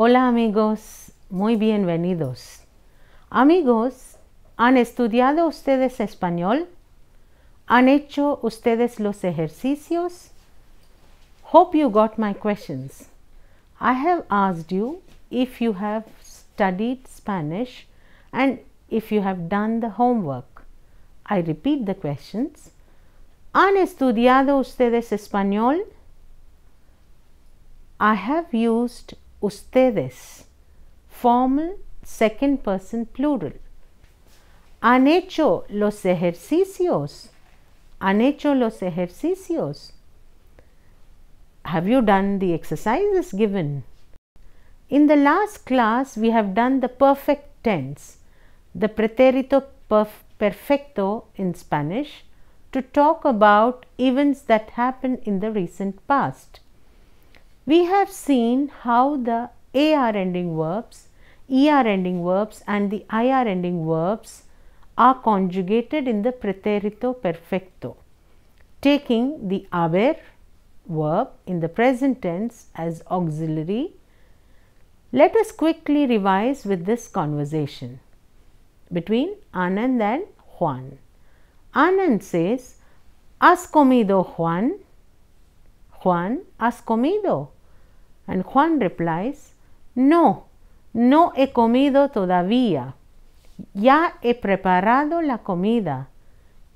Hola amigos, muy bienvenidos. Amigos, ¿han estudiado ustedes español? ¿Han hecho ustedes los ejercicios? Hope you got my questions. I have asked you if you have studied Spanish and if you have done the homework. I repeat the questions. ¿Han estudiado ustedes español? I have used ustedes, formal second person plural. ¿Han hecho los ejercicios? ¿Han hecho los ejercicios? Have you done the exercises given? In the last class, we have done the perfect tense, the pretérito perfecto in Spanish, to talk about events that happened in the recent past. We have seen how the AR ending verbs, ER ending verbs and the IR ending verbs are conjugated in the pretérito perfecto, taking the haber verb in the present tense as auxiliary. Let us quickly revise with this conversation between Anand and Juan. Anand says, ¿Has comido, Juan? Juan, ¿has comido? And Juan replies, No, no he comido todavía. Ya he preparado la comida.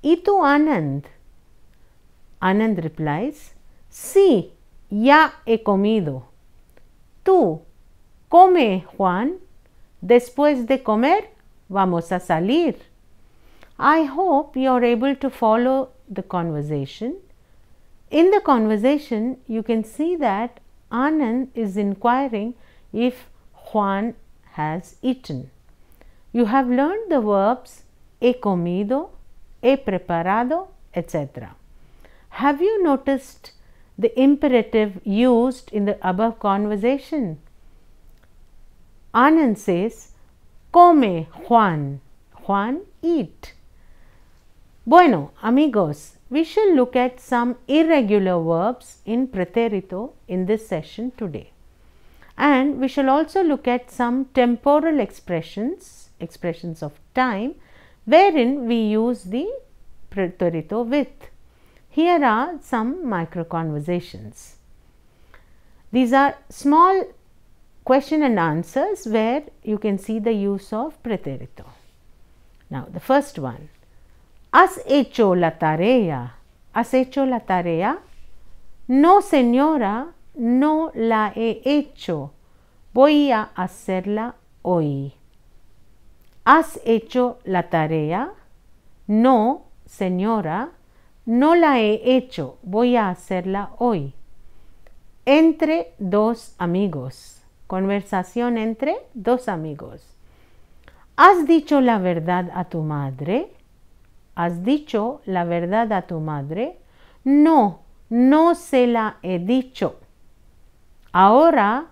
¿Y tú, Anand? Anand replies, Sí, ya he comido. Tú, come, Juan. Después de comer, vamos a salir. I hope you are able to follow the conversation. In the conversation, you can see that Anand is inquiring if Juan has eaten. You have learned the verbs he comido, he preparado, etc. Have you noticed the imperative used in the above conversation? Anand says, Come, Juan. Juan, eat. Bueno, amigos, we shall look at some irregular verbs in pretérito in this session today. And we shall also look at some temporal expressions of time, wherein we use the pretérito with. Here are some micro conversations. These are small question and answers where you can see the use of pretérito. Now, the first one. ¿Has hecho la tarea? ¿Has hecho la tarea? No, señora, no la he hecho. Voy a hacerla hoy. ¿Has hecho la tarea? No, señora, no la he hecho. Voy a hacerla hoy. Entre dos amigos. Conversación entre dos amigos. ¿Has dicho la verdad a tu madre? ¿Has dicho la verdad a tu madre? No, no se la he dicho. Ahora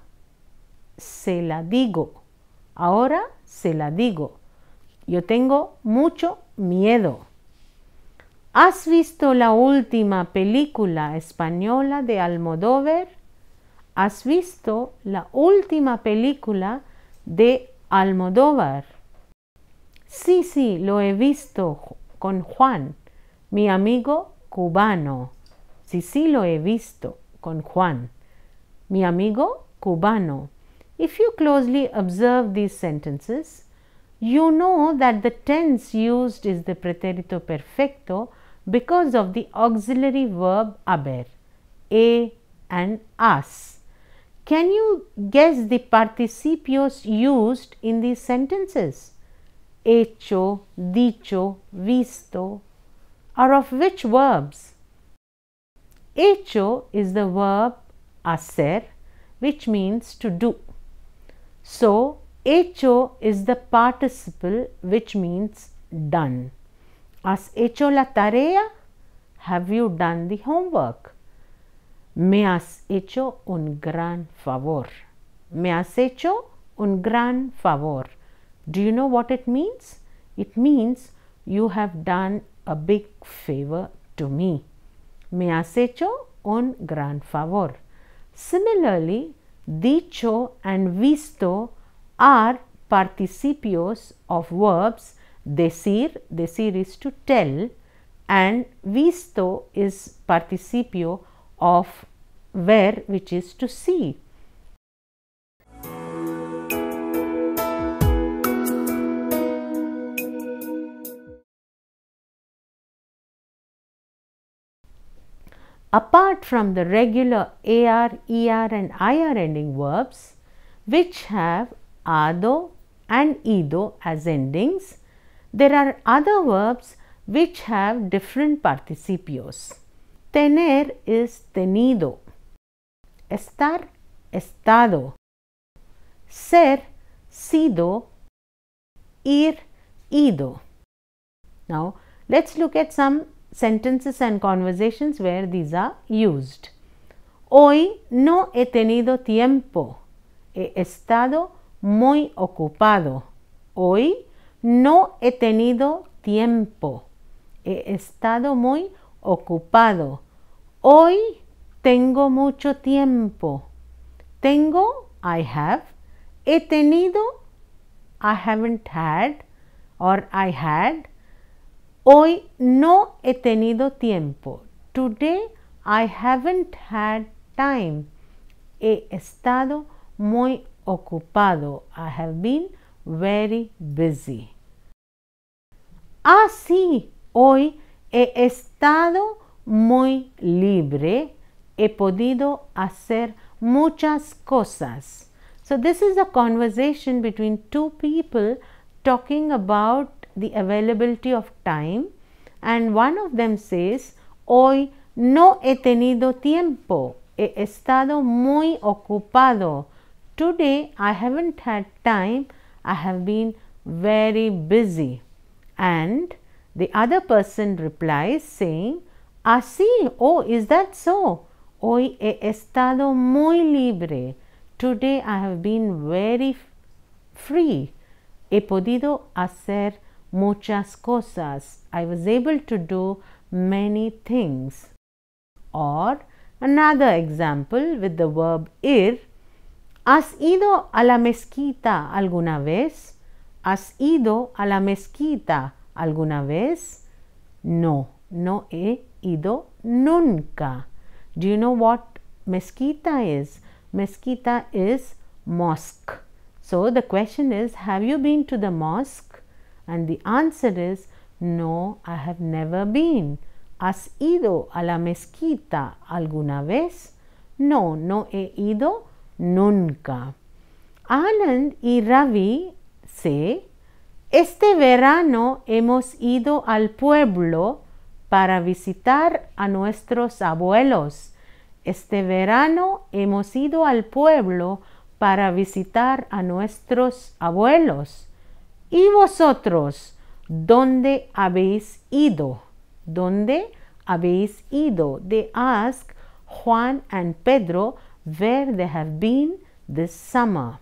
se la digo. Ahora se la digo. Yo tengo mucho miedo. ¿Has visto la última película española de Almodóvar? ¿Has visto la última película de Almodóvar? Sí, sí, lo he visto con Juan, mi amigo cubano. Sí, sí, lo he visto con Juan, mi amigo cubano. If you closely observe these sentences, you know that the tense used is the pretérito perfecto because of the auxiliary verb haber, he and has. Can you guess the participios used in these sentences? Hecho, dicho, visto are of which verbs? Hecho is the verb hacer, which means to do. So, hecho is the participle which means done. ¿Has hecho la tarea? Have you done the homework? Me has hecho un gran favor. Me has hecho un gran favor. Do you know what it means? It means you have done a big favor to me. Me has hecho un gran favor. Similarly, dicho and visto are participios of verbs. Decir, decir is to tell, and visto is participio of ver, which is to see. Apart from the regular AR, ER and IR ending verbs, which have ado and ido as endings, there are other verbs which have different participios. Tener is tenido, estar, estado, ser, sido, ir, ido. Now, let's look at some sentences and conversations where these are used. Hoy no he tenido tiempo. He estado muy ocupado. Hoy no he tenido tiempo. He estado muy ocupado. Hoy tengo mucho tiempo. Tengo, I have. He tenido, I haven't had or I had. Hoy no he tenido tiempo. Today I haven't had time. He estado muy ocupado. I have been very busy. Ah, sí, hoy he estado muy libre. He podido hacer muchas cosas. So this is a conversation between two people talking about the availability of time, and one of them says, hoy no he tenido tiempo. He estado muy ocupado. Today I haven't had time. I have been very busy. And the other person replies saying, así, oh, is that so? Hoy he estado muy libre. Today I have been very free. He podido hacer muchas cosas. I was able to do many things. Or another example with the verb ir. ¿Has ido a la mezquita alguna vez? ¿Has ido a la mezquita alguna vez? No, no he ido nunca. Do you know what mezquita is? Mezquita is mosque. So the question is, have you been to the mosque? And the answer is, no, I have never been. ¿Has ido a la mezquita alguna vez? No, no he ido nunca. Anand y Ravi say, este verano hemos ido al pueblo para visitar a nuestros abuelos. Este verano hemos ido al pueblo para visitar a nuestros abuelos. ¿Y vosotros dónde habéis ido? ¿Dónde habéis ido? They ask Juan and Pedro where they have been this summer.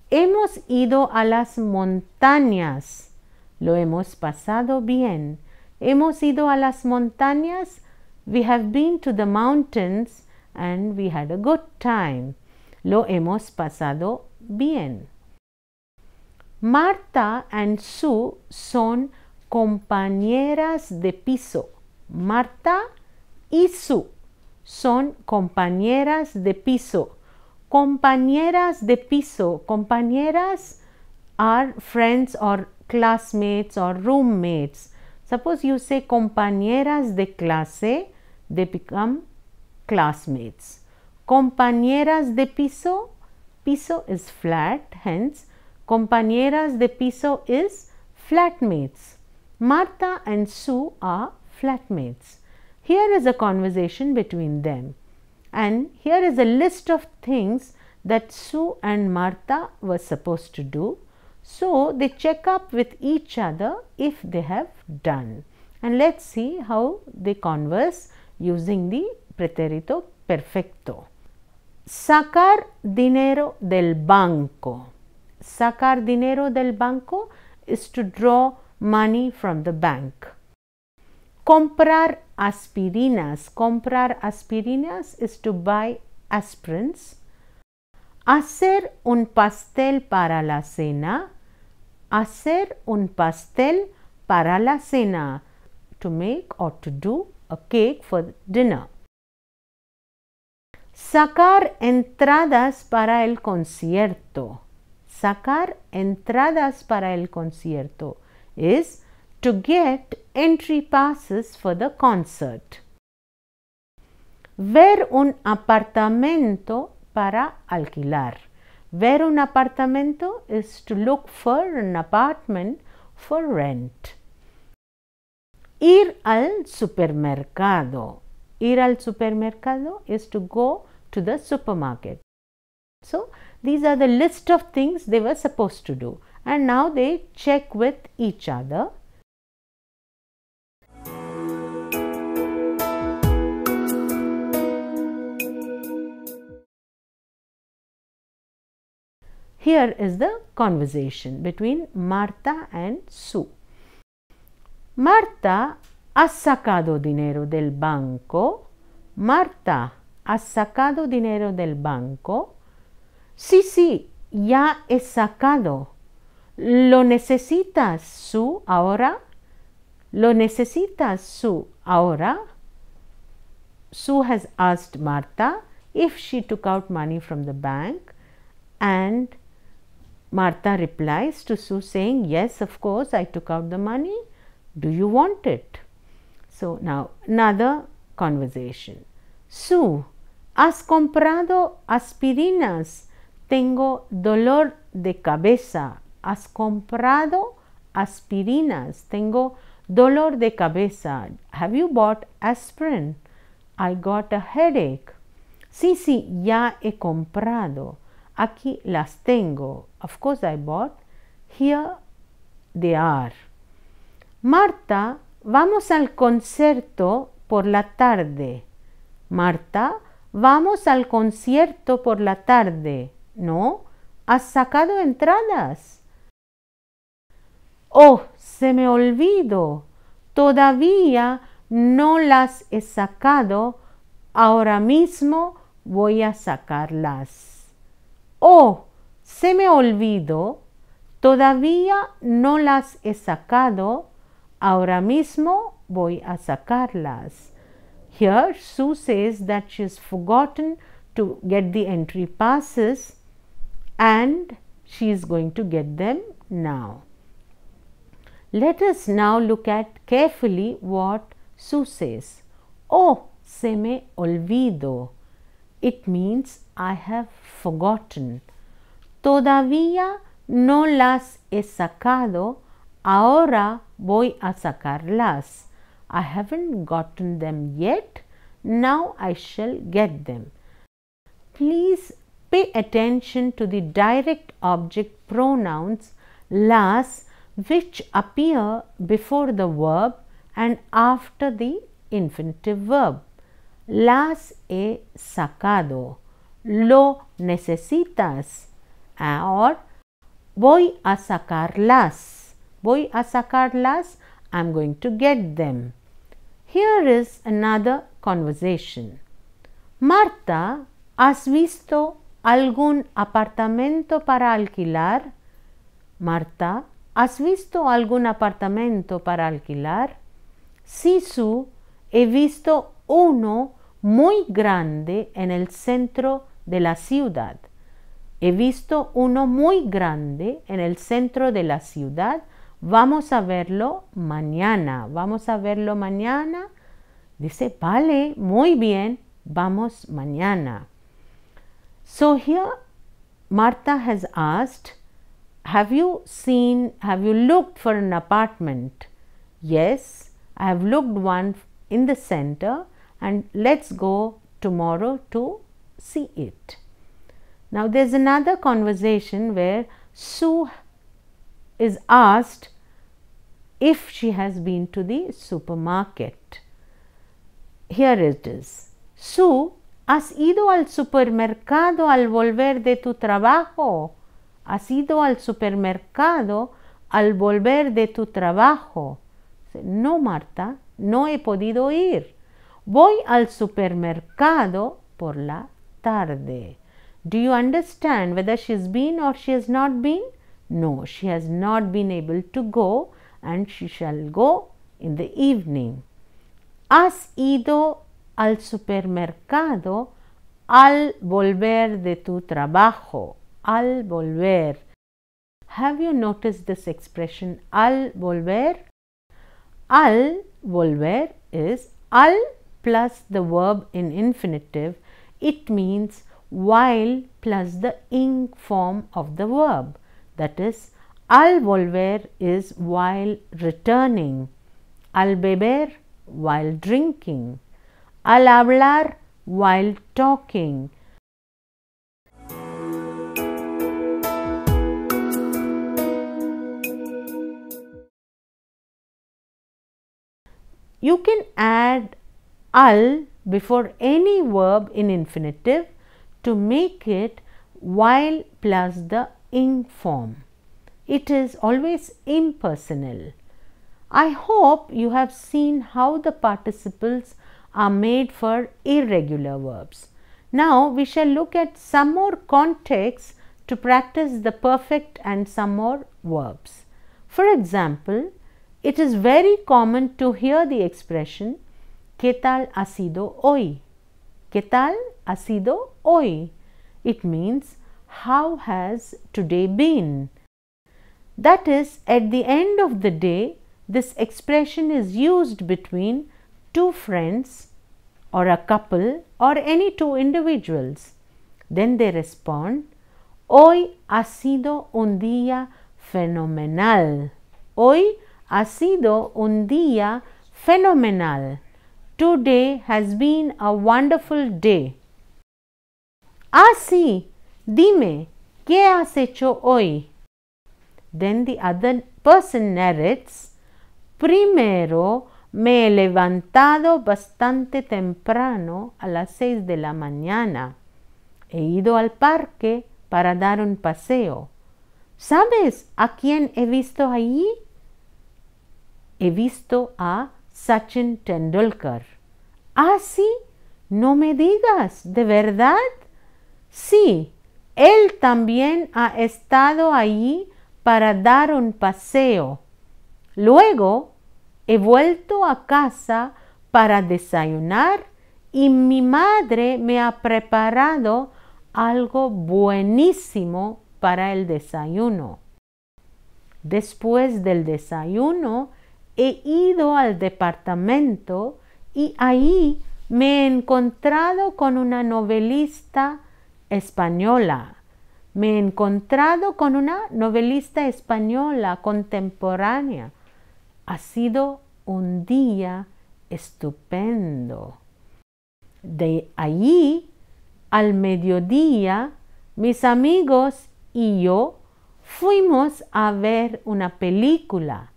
Hemos ido a las montañas. Lo hemos pasado bien. Hemos ido a las montañas. We have been to the mountains and we had a good time. Lo hemos pasado bien. Marta and Sue son compañeras de piso. Marta y Sue son compañeras de piso. Compañeras de piso. Compañeras are friends or classmates or roommates. Suppose you say compañeras de clase, they become classmates. Compañeras de piso, piso is flat, hence compañeras de piso is flatmates. Marta and Sue are flatmates. Here is a conversation between them, and here is a list of things that Sue and Marta were supposed to do. So they check up with each other if they have done. And let's see how they converse using the pretérito perfecto. Sacar dinero del banco. Sacar dinero del banco is to draw money from the bank. Comprar aspirinas. Comprar aspirinas is to buy aspirins. Hacer un pastel para la cena. Hacer un pastel para la cena. To make or to do a cake for dinner. Sacar entradas para el concierto. Sacar entradas para el concierto is to get entry passes for the concert. Ver un apartamento para alquilar. Ver un apartamento is to look for an apartment for rent. Ir al supermercado. Ir al supermercado is to go to the supermarket. So, these are the list of things they were supposed to do. And now they check with each other. Here is the conversation between Marta and Sue. Marta, ¿has sacado dinero del banco? Marta, ¿has sacado dinero del banco? Sí, ya he sacado. ¿Lo necesitas, Sue, ahora? ¿Lo necesitas, Sue, ahora? Sue has asked Marta if she took out money from the bank, and Marta replies to Sue saying, yes, of course, I took out the money. Do you want it? So now another conversation. Sue, ¿has comprado aspirinas? Tengo dolor de cabeza. ¿Has comprado aspirinas? Tengo dolor de cabeza. Have you bought aspirin? I got a headache. Sí, ya he comprado. Aquí las tengo. Of course I bought. Here they are. Marta, vamos al concierto por la tarde. Marta, vamos al concierto por la tarde. ¿No? ¿Has sacado entradas? Oh, se me olvidó. Todavía no las he sacado. Ahora mismo voy a sacarlas. Oh, se me olvidó. Todavía no las he sacado. Ahora mismo voy a sacarlas. Here Sue says that she has forgotten to get the entry passes and she is going to get them now. Let us now look at carefully what Sue says. Oh, se me olvidó. It means I have forgotten. Todavía no las he sacado. Ahora voy a sacarlas. I haven't gotten them yet. Now I shall get them. Please pay attention to the direct object pronouns las, which appear before the verb and after the infinitive verb. Las he sacado. Lo necesitas. Or voy a sacarlas. Voy a sacarlas. I'm going to get them. Here is another conversation. Marta, ¿has visto algún apartamento para alquilar? Marta, ¿has visto algún apartamento para alquilar? Sí, Sue, he visto uno muy grande en el centro de la ciudad. He visto uno muy grande en el centro de la ciudad. Vamos a verlo mañana. Vamos a verlo mañana. Dice, vale, muy bien, vamos mañana. So here Marta has asked, have you looked for an apartment? Yes, I have looked one in the center and let's go tomorrow to see it. Now there's another conversation where Sue is asked if she has been to the supermarket. Here it is. Sue, ¿has ido al supermercado al volver de tu trabajo? ¿Has ido al supermercado al volver de tu trabajo? No, Marta, no he podido ir. Voy al supermercado por la tarde. Do you understand whether she has been or she has not been? No, she has not been able to go and she shall go in the evening. ¿Has ido al supermercado al volver de tu trabajo? Al volver. Have you noticed this expression al volver? Al volver is al plus the verb in infinitive. It means while plus the ing form of the verb. That is, al volver is while returning, al beber while drinking, al hablar while talking. You can add al before any verb in infinitive to make it while plus the ing form. It is always impersonal. I hope you have seen how the participles are made for irregular verbs. Now we shall look at some more contexts to practice the perfect and some more verbs. For example, it is very common to hear the expression ¿Qué tal ha sido hoy? ¿Qué tal ha sido hoy? It means how has today been? That is, at the end of the day, this expression is used between two friends or a couple or any two individuals. Then they respond, Hoy ha sido un día fenomenal. Hoy ha sido un día fenomenal. Today has been a wonderful day. Ah, sí, dime, ¿qué has hecho hoy? Then the other person narrates, Primero me he levantado bastante temprano a las 6 de la mañana. He ido al parque para dar un paseo. ¿Sabes a quién he visto allí? He visto a Sachin Tendulkar. Ah, sí, no me digas, ¿de verdad? Sí, él también ha estado allí para dar un paseo. Luego he vuelto a casa para desayunar y mi madre me ha preparado algo buenísimo para el desayuno. Después del desayuno he ido al departamento y ahí me he encontrado con una novelista española. Me he encontrado con una novelista española contemporánea. Ha sido un día estupendo. De allí al mediodía, mis amigos y yo fuimos a ver una película,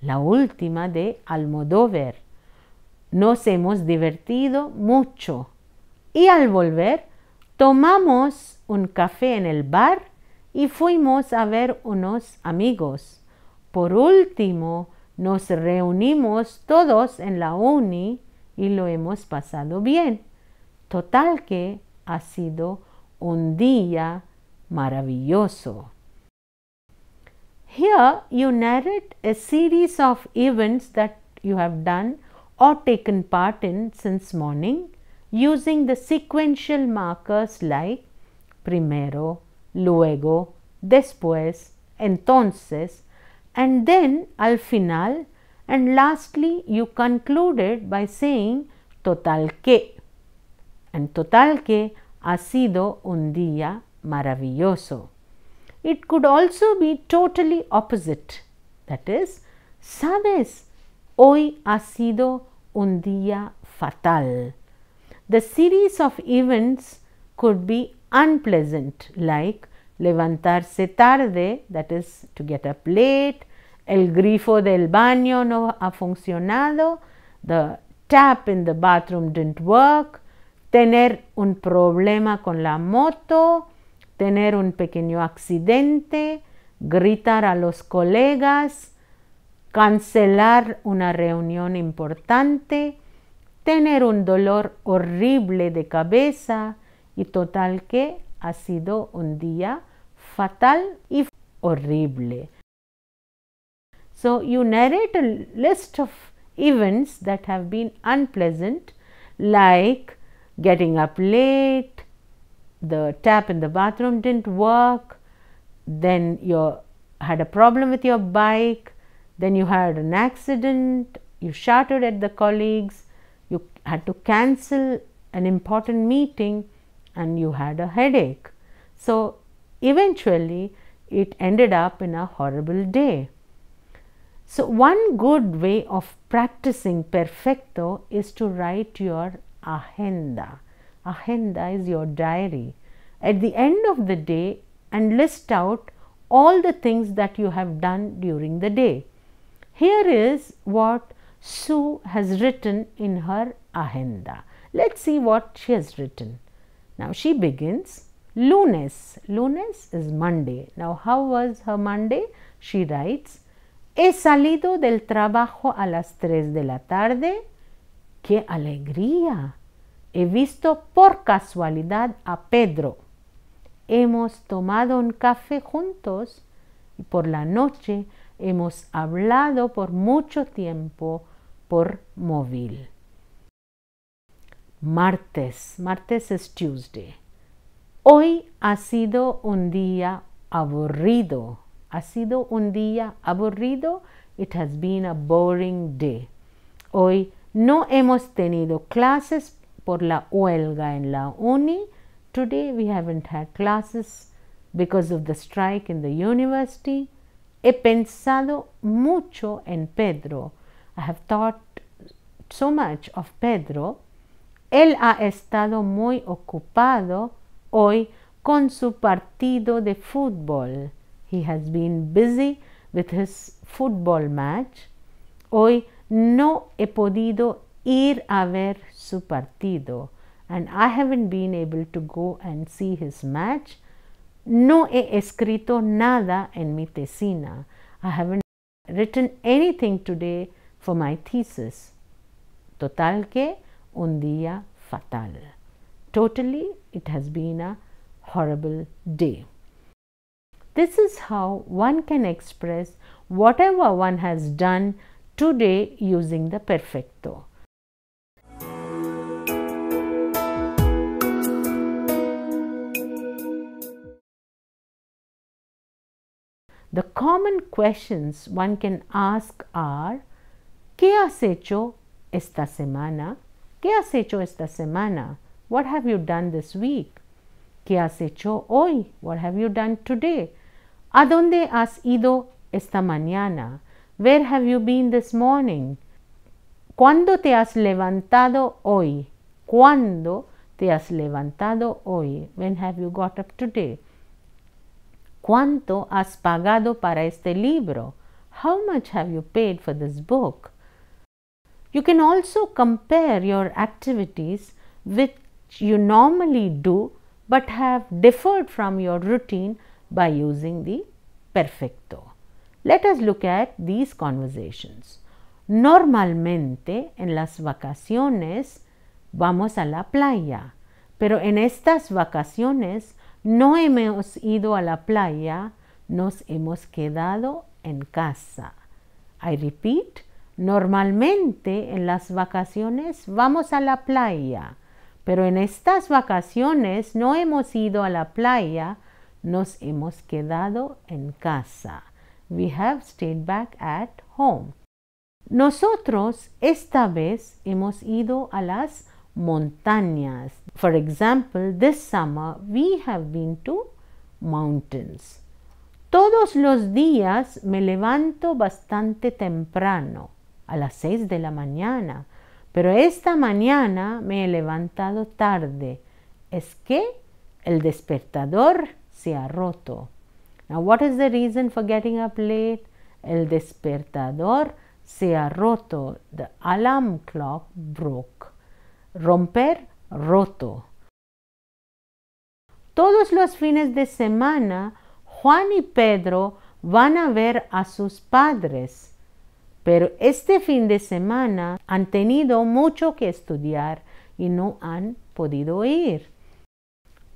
la última de Almodóvar. Nos hemos divertido mucho y al volver tomamos un café en el bar y fuimos a ver unos amigos. Por último, nos reunimos todos en la uni y lo hemos pasado bien. Total que ha sido un día maravilloso. Here you narrate a series of events that you have done or taken part in since morning using the sequential markers like primero, luego, después, entonces, and then al final, and lastly you concluded by saying total que. And total que ha sido un día maravilloso. It could also be totally opposite. That is, sabes, hoy ha sido un día fatal. The series of events could be unpleasant, like levantarse tarde, that is to get up late, el grifo del baño no ha funcionado, the tap in the bathroom didn't work, tener un problema con la moto, tener un pequeño accidente, gritar a los colegas, cancelar una reunión importante, tener un dolor horrible de cabeza y total que ha sido un día fatal y horrible. So you narrate a list of events that have been unpleasant, like getting up late, the tap in the bathroom didn't work, then you had a problem with your bike, then you had an accident, you shouted at the colleagues, you had to cancel an important meeting, and you had a headache. So eventually it ended up in a horrible day. So one good way of practicing perfecto is to write your agenda. Agenda is your diary at the end of the day and list out all the things that you have done during the day. Here is what Sue has written in her agenda. Let's see what she has written. Now she begins lunes. Lunes is Monday. Now how was her Monday? She writes, he salido del trabajo a las 3 de la tarde. ¡Qué alegría! He visto por casualidad a Pedro. Hemos tomado un café juntos y por la noche hemos hablado por mucho tiempo por móvil. Martes. Martes es Tuesday. Hoy ha sido un día aburrido. Ha sido un día aburrido. It has been a boring day. Hoy no hemos tenido clases por la huelga en la uni. Today we haven't had classes because of the strike in the university. He pensado mucho en Pedro. I have thought so much of Pedro. Él ha estado muy ocupado hoy con su partido de fútbol. He has been busy with his football match. Hoy no he podido ir a ver su partido, and I haven't been able to go and see his match. No he escrito nada en mi tesina. I haven't written anything today for my thesis. Total que un día fatal. Totally, it has been a horrible day. This is how one can express whatever one has done today using the perfecto. The common questions one can ask are: ¿Qué has hecho esta semana? ¿Qué has hecho esta semana? What have you done this week? ¿Qué has hecho hoy? What have you done today? ¿A dónde has ido esta mañana? Where have you been this morning? ¿Cuándo te has levantado hoy? ¿Cuándo te has levantado hoy? When have you got up today? ¿Cuánto has pagado para este libro? How much have you paid for this book? You can also compare your activities which you normally do but have differed from your routine by using the perfecto. Let us look at these conversations. Normalmente en las vacaciones vamos a la playa, pero en estas vacaciones no hemos ido a la playa, nos hemos quedado en casa. I repeat, normalmente en las vacaciones vamos a la playa, pero en estas vacaciones no hemos ido a la playa, nos hemos quedado en casa. We have stayed back at home. Nosotros esta vez hemos ido a las montañas. For example, this summer we have been to mountains. Todos los días me levanto bastante temprano, a las 6 de la mañana, pero esta mañana me he levantado tarde. Es que el despertador se ha roto. Now, what is the reason for getting up late? El despertador se ha roto. The alarm clock broke. Romper, roto. Todos los fines de semana, Juan y Pedro van a ver a sus padres, pero este fin de semana han tenido mucho que estudiar y no han podido ir.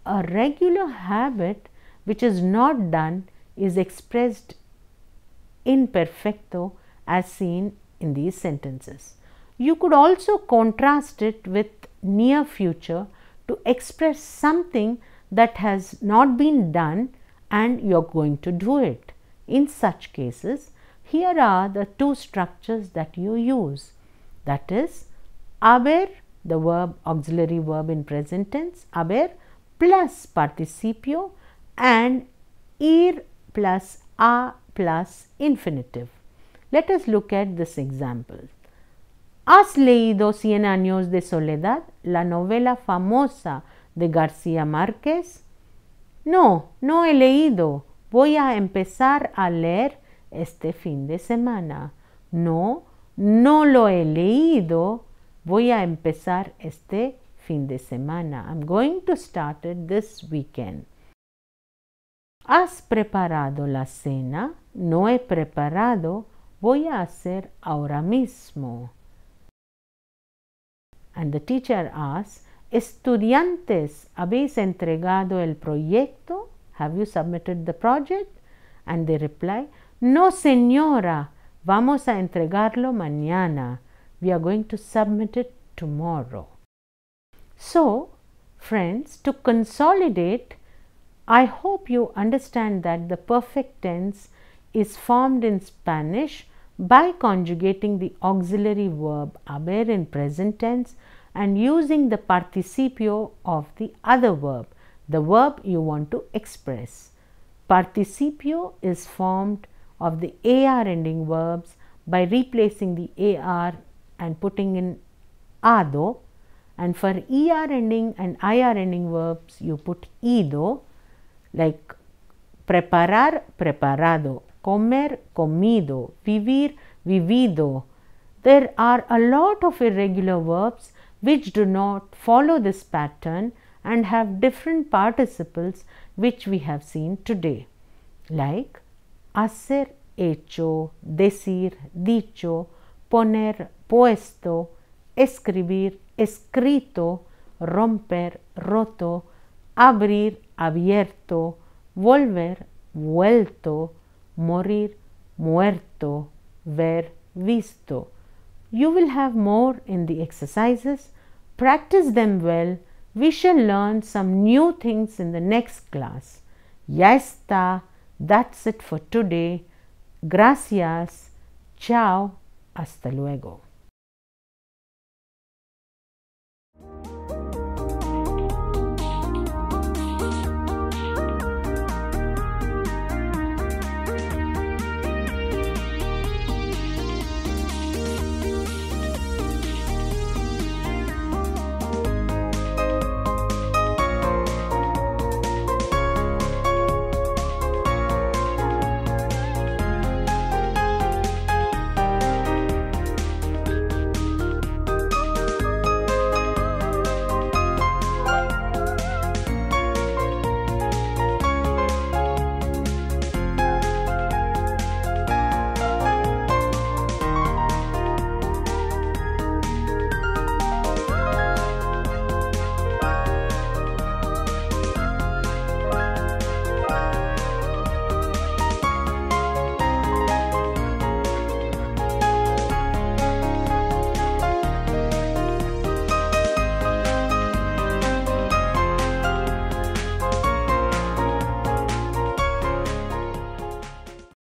a regular habit which is not done is expressed in perfecto as seen in these sentences. You could also contrast it with near future to express something that has not been done and you are going to do it. In such cases, here are the two structures that you use. That is, haber, the verb, auxiliary verb in present tense, haber plus participio, and ir plus a plus infinitive. Let us look at this example. ¿Has leído Cien años de soledad, la novela famosa de García Márquez? No, no he leído. Voy a empezar a leer este fin de semana. No, no lo he leído. Voy a empezar este fin de semana. I'm going to start it this weekend. ¿Has preparado la cena? No he preparado. Voy a hacer ahora mismo. And the teacher asks, ¿Estudiantes, habéis entregado el proyecto? Have you submitted the project? And they reply, no señora, vamos a entregarlo mañana. We are going to submit it tomorrow. So, friends, to consolidate, I hope you understand that the perfect tense is formed in Spanish by conjugating the auxiliary verb haber in present tense and using the participio of the other verb, the verb you want to express. Participio is formed of the AR ending verbs by replacing the AR and putting in ado, and for ER ending and IR ending verbs you put ido, like preparar, preparado, comer, comido, vivir, vivido. There are a lot of irregular verbs which do not follow this pattern and have different participles which we have seen today, like hacer, hecho, decir, dicho, poner, puesto, escribir, escrito, romper, roto, abrir, abierto, volver, vuelto, morir, muerto, ver, visto. You will have more in the exercises. Practice them well. We shall learn some new things in the next class. Ya está. That's it for today. Gracias. Chao. Hasta luego.